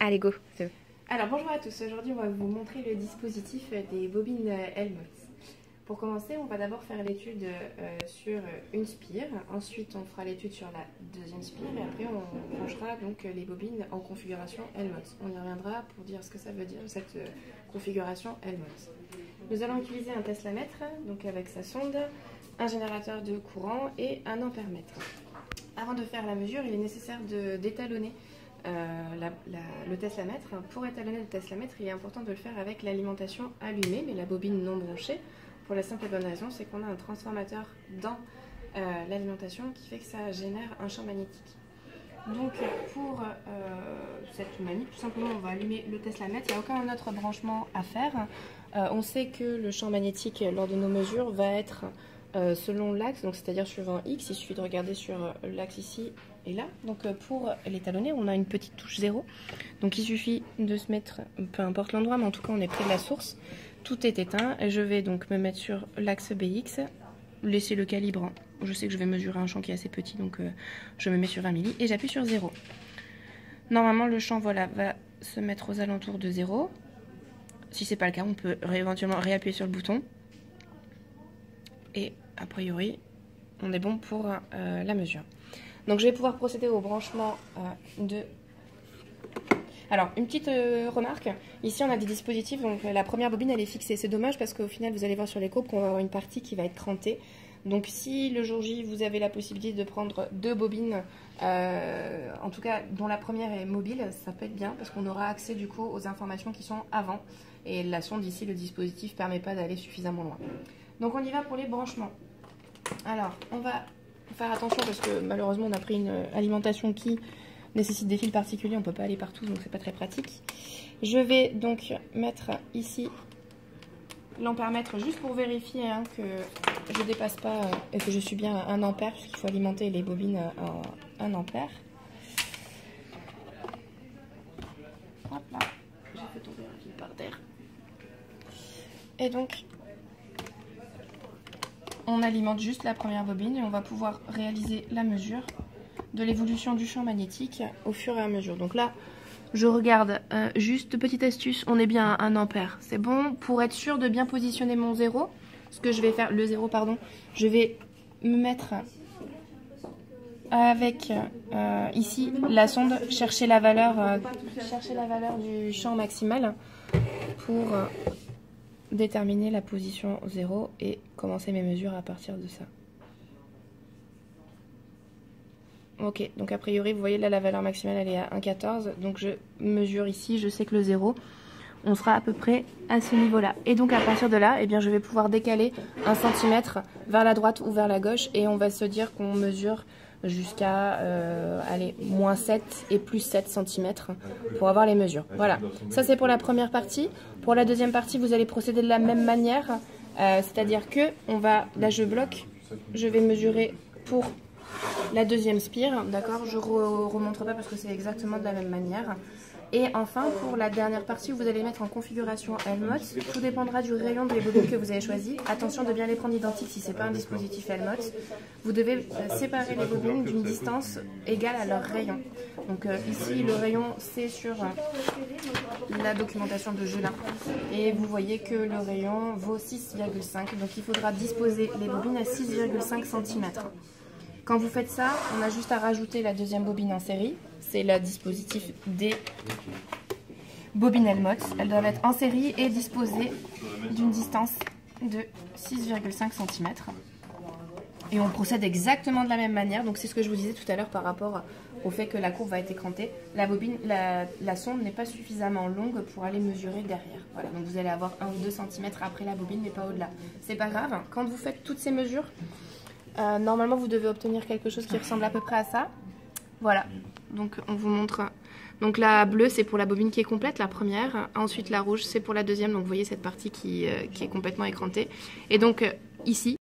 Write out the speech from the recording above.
Allez, go. Alors bonjour à tous, aujourd'hui on va vous montrer le dispositif des bobines Helmholtz. Pour commencer, on va d'abord faire l'étude sur une spire, ensuite on fera l'étude sur la deuxième spire et après on branchera donc les bobines en configuration Helmholtz. On y reviendra pour dire ce que ça veut dire cette configuration Helmholtz. Nous allons utiliser un teslamètre, donc avec sa sonde, un générateur de courant et un ampèremètre. Avant de faire la mesure, il est nécessaire d'étalonner le teslamètre. Pour étalonner le teslamètre, il est important de le faire avec l'alimentation allumée, mais la bobine non branchée, pour la simple et bonne raison, c'est qu'on a un transformateur dans l'alimentation qui fait que ça génère un champ magnétique. Donc pour cette manip, tout simplement on va allumer le teslamètre, il n'y a aucun autre branchement à faire. On sait que le champ magnétique lors de nos mesures va être selon l'axe, donc c'est-à-dire suivant X, il suffit de regarder sur l'axe ici et là. Donc pour l'étalonner, on a une petite touche 0. Donc il suffit de se mettre, peu importe l'endroit, mais en tout cas on est près de la source. Tout est éteint et je vais donc me mettre sur l'axe BX, laisser le calibre. Je sais que je vais mesurer un champ qui est assez petit, donc je me mets sur 20 milli et j'appuie sur 0. Normalement le champ voilà, va se mettre aux alentours de 0. Si c'est pas le cas, on peut éventuellement réappuyer sur le bouton. Et a priori, on est bon pour la mesure. Donc je vais pouvoir procéder au branchement de... Alors, une petite remarque. Ici, on a des dispositifs. Donc la première bobine, elle est fixée. C'est dommage parce qu'au final, vous allez voir sur les courbes qu'on va avoir une partie qui va être crantée. Donc si le jour J, vous avez la possibilité de prendre deux bobines, en tout cas dont la première est mobile, ça peut être bien parce qu'on aura accès du coup aux informations qui sont avant. Et la sonde ici, le dispositif ne permet pas d'aller suffisamment loin. Donc on y va pour les branchements. Alors on va faire attention parce que malheureusement on a pris une alimentation qui nécessite des fils particuliers, on ne peut pas aller partout donc c'est pas très pratique. Je vais donc mettre ici l'ampèremètre juste pour vérifier que je ne dépasse pas et que je suis bien à 1 ampère puisqu'il faut alimenter les bobines à 1 ampère. Hop là, j'ai fait tomber un fil par terre. Et donc on alimente juste la première bobine et on va pouvoir réaliser la mesure de l'évolution du champ magnétique au fur et à mesure. Donc là, je regarde, juste petite astuce, on est bien à 1 ampère. C'est bon, pour être sûr de bien positionner mon 0, ce que je vais faire, le 0 pardon, je vais me mettre avec ici la sonde, chercher la valeur du champ maximal pour... déterminer la position 0 et commencer mes mesures à partir de ça. Ok, donc a priori, vous voyez là la valeur maximale elle est à 1,14. Donc je mesure ici, je sais que le 0, on sera à peu près à ce niveau-là. Et donc à partir de là, eh bien, je vais pouvoir décaler 1 cm vers la droite ou vers la gauche et on va se dire qu'on mesure jusqu'à moins 7 et plus 7 cm pour avoir les mesures. Voilà, ça c'est pour la première partie. Pour la deuxième partie, vous allez procéder de la même manière, c'est-à-dire que là je bloque, je vais mesurer pour la deuxième spire, d'accord, je ne remonterai pas parce que c'est exactement de la même manière. Et enfin, pour la dernière partie, vous allez mettre en configuration Helmholtz. Tout dépendra du rayon des bobines que vous avez choisi. Attention de bien les prendre identiques si ce n'est pas un dispositif Helmholtz. Vous devez séparer les bobines d'une distance égale à leur rayon. Donc ici, le rayon, c'est sur la documentation de Gelin. Et vous voyez que le rayon vaut 6,5. Donc il faudra disposer les bobines à 6,5 cm. Quand vous faites ça, on a juste à rajouter la deuxième bobine en série. C'est le dispositif des bobines Helmholtz. Elles doivent être en série et disposées d'une distance de 6,5 cm. Et on procède exactement de la même manière. Donc c'est ce que je vous disais tout à l'heure par rapport au fait que la courbe va être écrantée. La sonde n'est pas suffisamment longue pour aller mesurer derrière. Voilà, donc vous allez avoir 1 ou 2 cm après la bobine, mais pas au-delà. C'est pas grave. Quand vous faites toutes ces mesures, normalement vous devez obtenir quelque chose qui ressemble à peu près à ça. Voilà, donc on vous montre. Donc la bleue c'est pour la bobine qui est complète, la première. Ensuite la rouge c'est pour la deuxième, donc vous voyez cette partie qui est complètement écrantée. Et donc ici